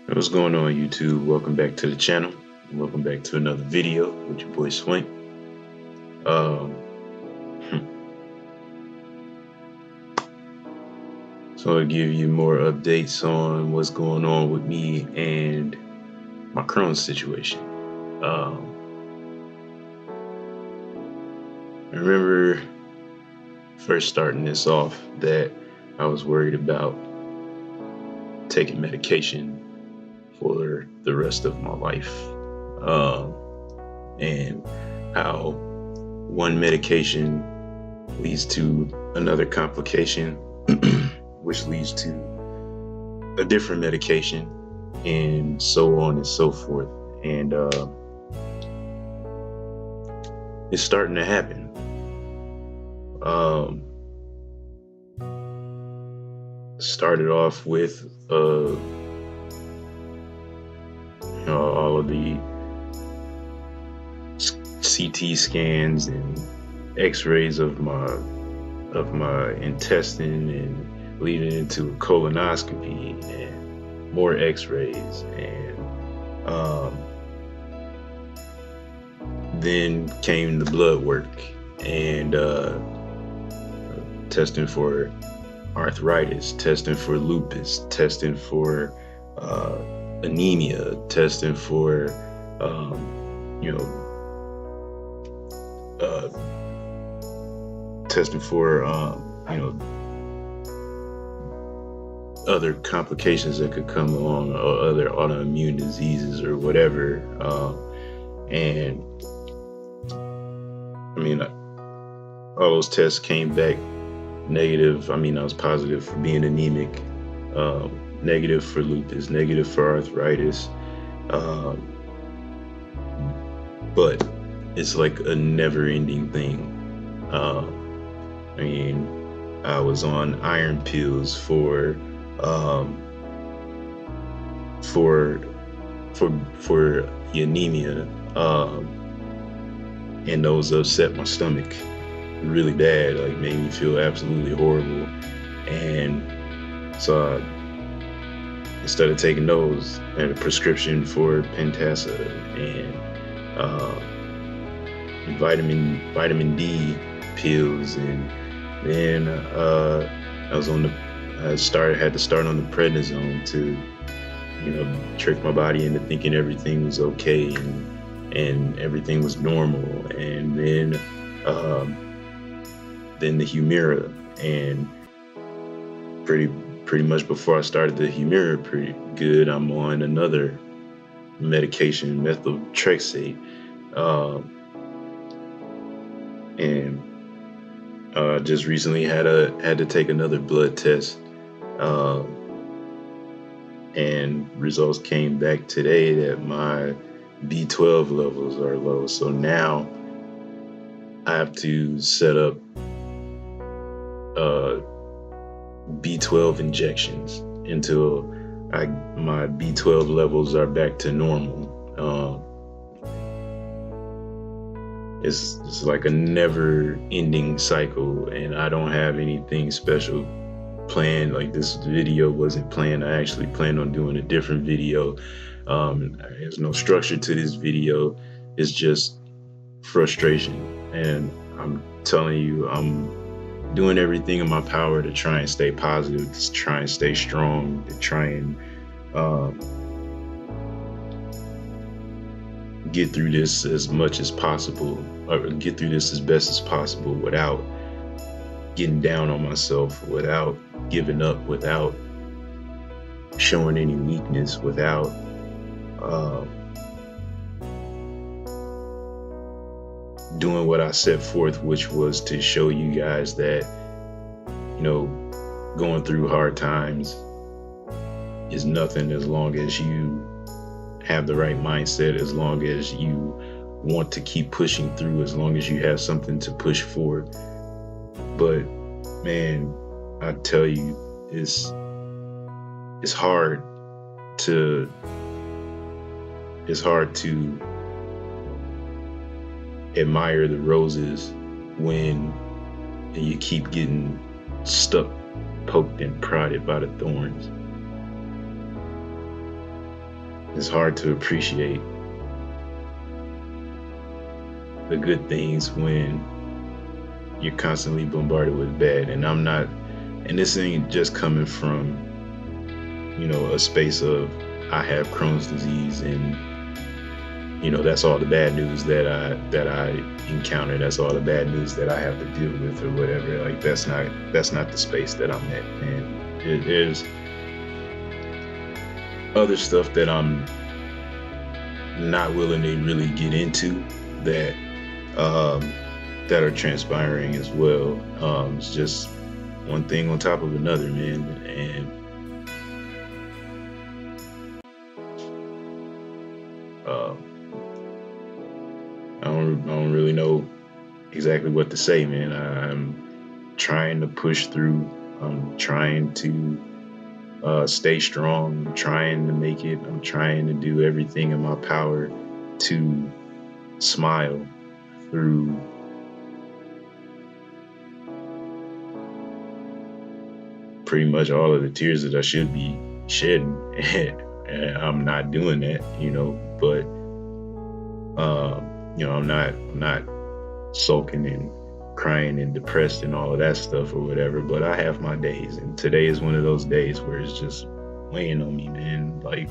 What's going on, YouTube? Welcome back to the channel. Welcome back to another video with your boy Swink. Um, so I'll give you more updates on what's going on with me and my Crohn's situation. I remember first starting this off that I was worried about taking medication for the rest of my life, and how one medication leads to another complication, which leads to a different medication, and so on and so forth. And it's starting to happen. Started off with all of the CT scans and X-rays of my intestine, and leading into a colonoscopy and more X-rays, and then came the blood work and testing for arthritis, testing for lupus, testing for anemia, testing for testing for other complications that could come along, or other autoimmune diseases or whatever. And I mean, all those tests came back negative. I mean, I was positive for being anemic, negative for lupus, negative for arthritis, but it's like a never-ending thing. I mean, I was on iron pills for the anemia, and those upset my stomach really bad, like made me feel absolutely horrible. And so I started taking those, and a prescription for Pentasa and vitamin D pills, and then had to start on the prednisone to trick my body into thinking everything was okay and everything was normal. And then the Humira, and pretty much before I started the Humira pretty good, I'm on another medication, methotrexate, and just recently had to take another blood test, and results came back today that my B12 levels are low. So now I have to set up B12 injections until my B12 levels are back to normal. It's like a never-ending cycle, and I don't have anything special planned. Like, this video wasn't planned. I actually planned on doing a different video. There's no structure to this video. It's just frustration, and I'm telling you, I'm doing everything in my power to try and stay positive, to try and stay strong, to try and get through this as much as possible, or get through this as best as possible without getting down on myself, without giving up, without showing any weakness, without doing what I set forth, which was to show you guys that, going through hard times is nothing as long as you have the right mindset, as long as you want to keep pushing through, as long as you have something to push for. But man, I tell you, it's hard to admire the roses when you keep getting stuck, poked and prodded by the thorns. it's hard to appreciate the good things when you're constantly bombarded with bad. And this ain't just coming from, a space of I have Crohn's disease and that's all the bad news that I encounter. That's all the bad news that I have to deal with or whatever. Like that's not the space that I'm at. And there's other stuff that I'm not willing to really get into that are transpiring as well. It's just one thing on top of another, man. And I don't really know exactly what to say, man. I'm trying to push through. I'm trying to stay strong. I'm trying to make it. I'm trying to do everything in my power to smile through pretty much all of the tears that I should be shedding. And I'm not doing that, but I'm not sulking and crying and depressed and all of that stuff or whatever, but I have my days, and today is one of those days where it's just weighing on me, man. Like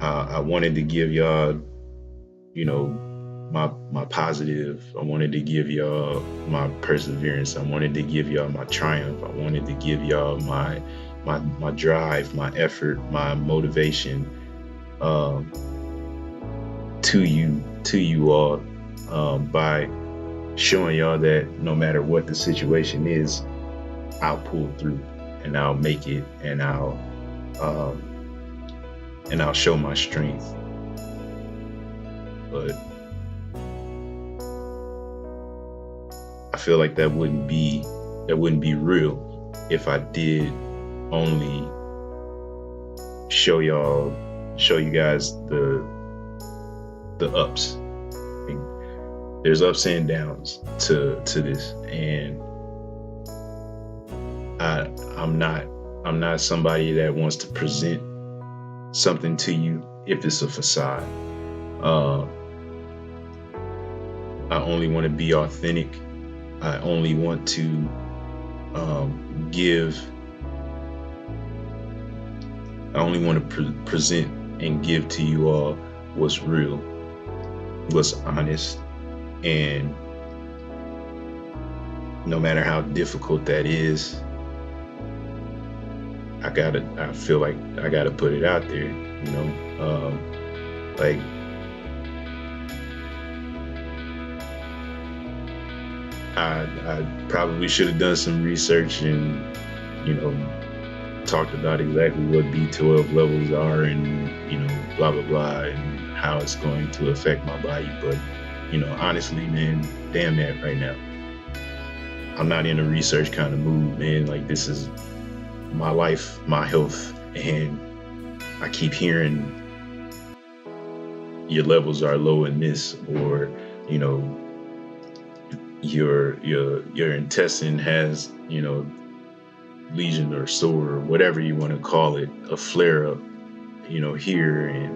I wanted to give y'all, my positive. I wanted to give y'all my perseverance. I wanted to give y'all my triumph. I wanted to give y'all my drive, my effort, my motivation to you all by showing y'all that no matter what the situation is, I'll pull through and I'll make it, and I'll show my strength. But I feel like that wouldn't be real if I did only show you guys the ups. I mean, there's ups and downs to this, and I'm not somebody that wants to present something to you if it's a facade. I only want to be authentic. I only want to I only want to present and give to you all what's real, what's honest, and no matter how difficult that is, I feel like I gotta put it out there, like I probably should have done some research and, talked about exactly what B12 levels are and, blah, blah, blah, and how it's going to affect my body. But, honestly, man, damn that right now. I'm not in a research kind of mood, man. Like, this is my life, my health, and I keep hearing your levels are low in this, or, your intestine has, lesion or sore or whatever you want to call it, a flare up, here, and,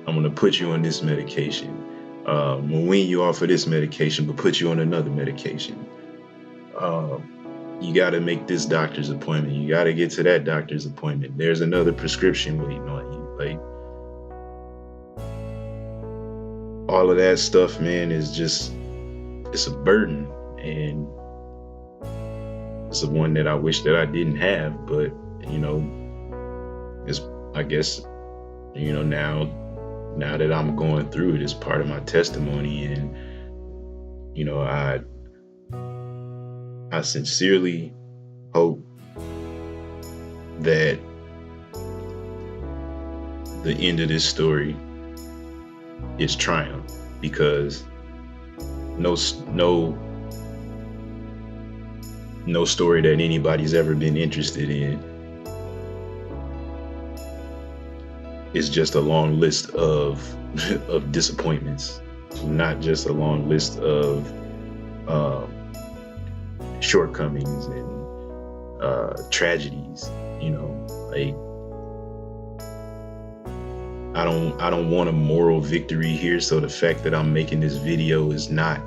I'm going to put you on this medication. We'll wean you off of this medication, but put you on another medication. You got to make this doctor's appointment. You got to get to that doctor's appointment. There's another prescription waiting on you. Like, all of that stuff, man, is just, it's a burden, and it's the one that I wish that I didn't have. But it's, I guess, now that I'm going through it, it's part of my testimony. And I sincerely hope that the end of this story is triumph, because no story that anybody's ever been interested in is just a long list of disappointments, not just a long list of shortcomings and tragedies. You know, like I don't want a moral victory here. So the fact that I'm making this video is not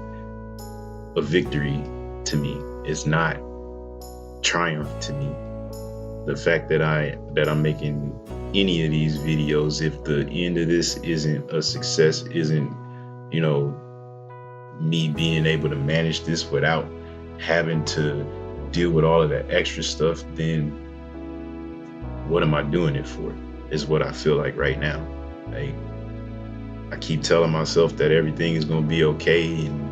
a victory to me. It's not triumph to me. The fact that I'm making any of these videos, if the end of this isn't a success, isn't, you know, me being able to manage this without having to deal with all of that extra stuff, then what am I doing it for? Is what I feel like right now. Like, I keep telling myself that everything is gonna be okay and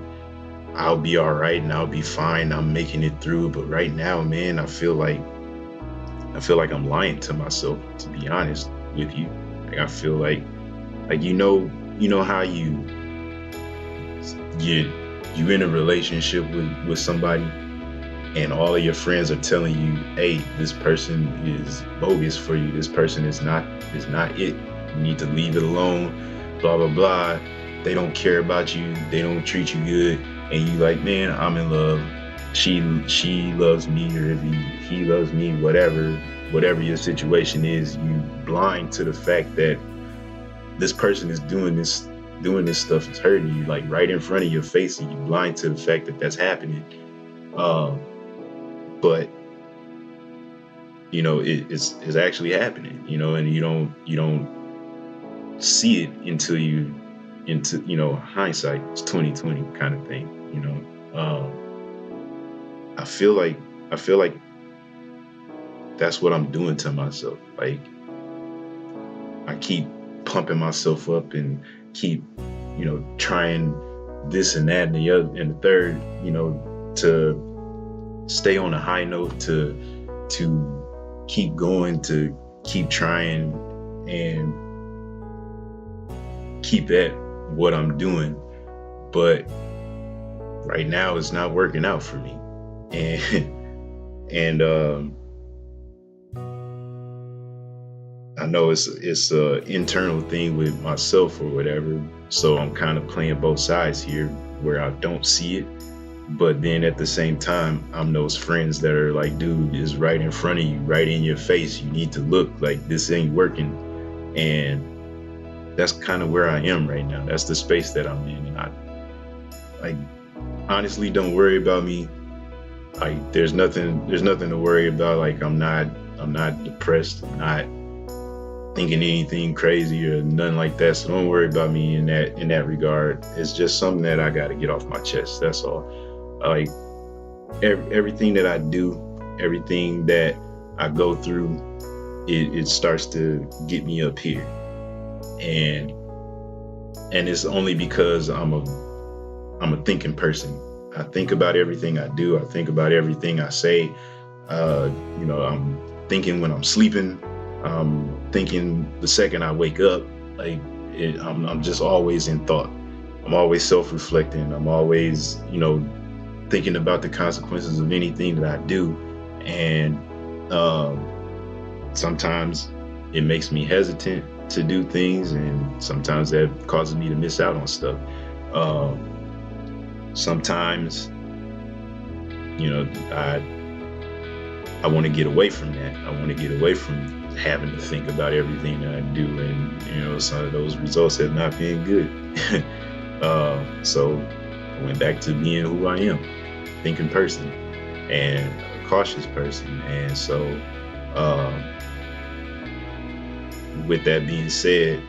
I'll be all right and I'll be fine. I'm making it through. But right now, man, I feel like I'm lying to myself, to be honest with you. Like, I feel like you know how you in a relationship with somebody and all of your friends are telling you, hey, this person is bogus for you. This person is not it. You need to leave it alone, blah, blah, blah. They don't care about you. They don't treat you good. And you like, man, I'm in love. She loves me, or if he loves me, whatever your situation is, you blind to the fact that this person is doing this stuff, is hurting you, like right in front of your face, and you blind to the fact that that's happening. But you know, it's actually happening, you know, and you don't see it until you know, hindsight is 20/20 kind of thing, you know. I feel like that's what I'm doing to myself. Like, I keep pumping myself up and keep, you know, trying this and that and the other and the third, you know, to stay on a high note, to keep going, to keep trying and keep at what I'm doing. But right now it's not working out for me. And I know it's a internal thing with myself or whatever. So I'm kind of playing both sides here, where I don't see it, but then at the same time, I'm those friends that are like, dude, it's right in front of you, right in your face. You need to look, like, this ain't working. And that's kind of where I am right now. That's the space that I'm in. And I, like, honestly, don't worry about me. Like, there's nothing to worry about. Like, I'm not depressed. I'm not thinking anything crazy or nothing like that. So don't worry about me in that regard. It's just something that I got to get off my chest. That's all. Like, everything that I do, everything that I go through, it starts to get me up here. And it's only because I'm a thinking person. I think about everything I do. I think about everything I say. You know, I'm thinking when I'm sleeping. I'm thinking the second I wake up. Like, I'm just always in thought. I'm always self-reflecting. I'm always, you know, thinking about the consequences of anything that I do. And sometimes it makes me hesitant to do things, and sometimes that causes me to miss out on stuff. Sometimes, you know, I want to get away from that. I want to get away from having to think about everything that I do, and, you know, some of those results have not been good. So I went back to being who I am, thinking person and a cautious person. And so with that being said,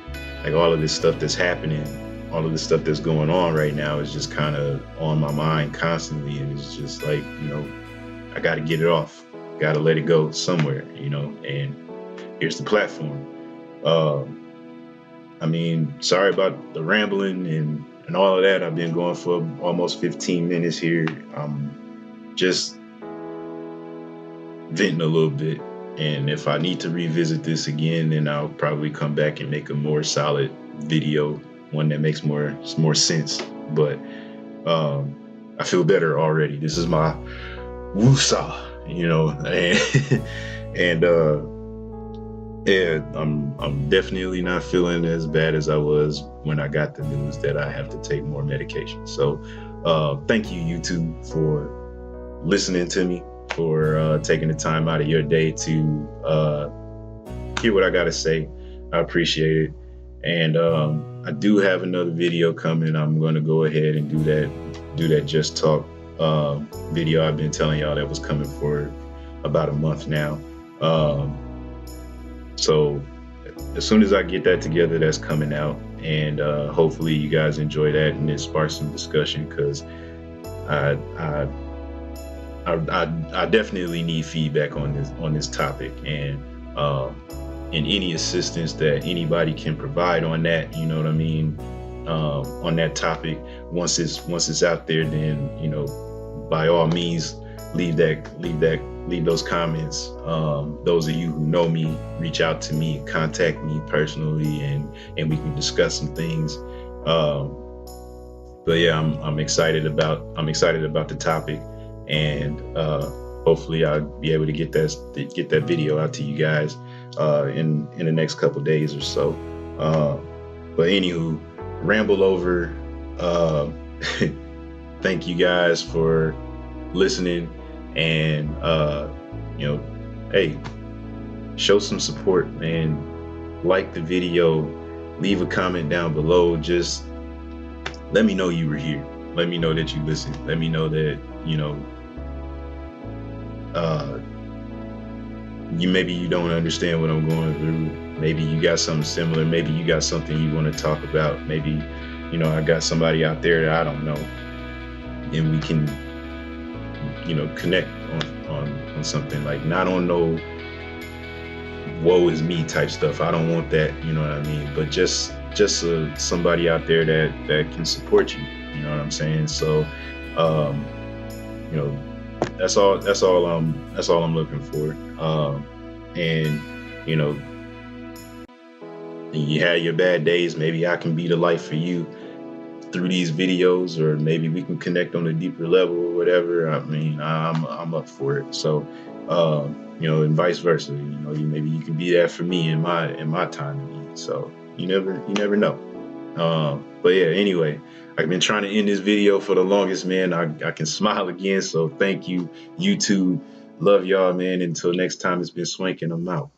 like, all of this stuff that's happening, all of this stuff that's going on right now is just kind of on my mind constantly. And it's just like, you know, I got to get it off, got to let it go somewhere, you know, and here's the platform. I mean, sorry about the rambling and all of that. I've been going for almost 15 minutes here. I'm just venting a little bit. And if I need to revisit this again, then I'll probably come back and make a more solid video, one that makes more sense. But I feel better already. This is my woosah, you know, and yeah, I'm definitely not feeling as bad as I was when I got the news that I have to take more medication. So thank you, YouTube, for listening to me. for taking the time out of your day to hear what I got to say. I appreciate it. And I do have another video coming. I'm going to go ahead and do that Just Talk video I've been telling y'all that was coming for about a month now. So as soon as I get that together, that's coming out, and hopefully you guys enjoy that and it sparks some discussion, because I, I I definitely need feedback on this topic, and any assistance that anybody can provide on that, you know what I mean, on that topic. Once it's out there, then by all means, leave those comments. Those of you who know me, reach out to me, contact me personally, and we can discuss some things. But yeah, I'm excited about the topic, and hopefully I'll be able to get that video out to you guys in the next couple days or so. But anywho, ramble over. Thank you guys for listening, and hey, show some support, and like the video, leave a comment down below. Just let me know you were here. Let me know that you listened. Let me know that maybe you don't understand what I'm going through. Maybe you got something similar. Maybe you got something you want to talk about. Maybe I got somebody out there that I don't know, and we can connect on something, like not on no woe is me type stuff. I don't want that, you know what I mean, but just somebody out there that can support you, you know what I'm saying. So that's all I'm looking for. And you had your bad days, maybe I can be the light for you through these videos, or maybe we can connect on a deeper level or whatever. I mean, I'm up for it. So and vice versa. Maybe you can be that for me in my time of need. So you never know. But yeah, anyway, I've been trying to end this video for the longest, man. I can smile again. So thank you, YouTube. Love y'all, man. Until next time, it's been Swank, and I'm out.